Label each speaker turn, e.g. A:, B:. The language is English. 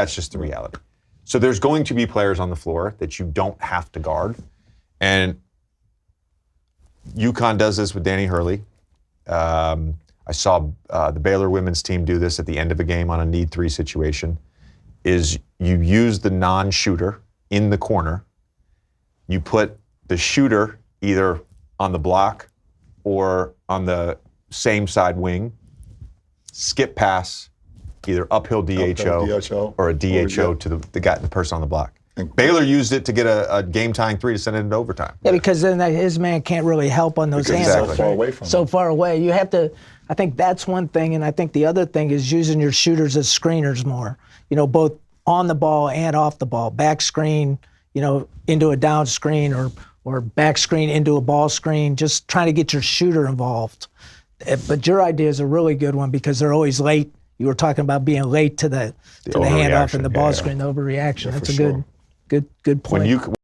A: That's just the reality. So there's going to be players on the floor that you don't have to guard. And UConn does this with Danny Hurley. I saw the Baylor women's team do this at the end of a game on a need 3 situation, is you use the non-shooter in the corner. You put the shooter either on the block or on the same side wing, skip pass, either uphill DHO or a DHO to the person on the block. Baylor used it to get a game-tying 3 to send it into overtime.
B: Yeah, because then his man can't really help on those hands.
A: Exactly.
C: So far away from
B: So far away. You have to, I think that's one thing, and I think the other thing is using your shooters as screeners more. You know, both on the ball and off the ball. Back screen, you know, into a down screen or back screen into a ball screen, just trying to get your shooter involved. But your idea is a really good one because they're always late. You were talking about being late to the handoff and the ball screen, the overreaction. That's a good point.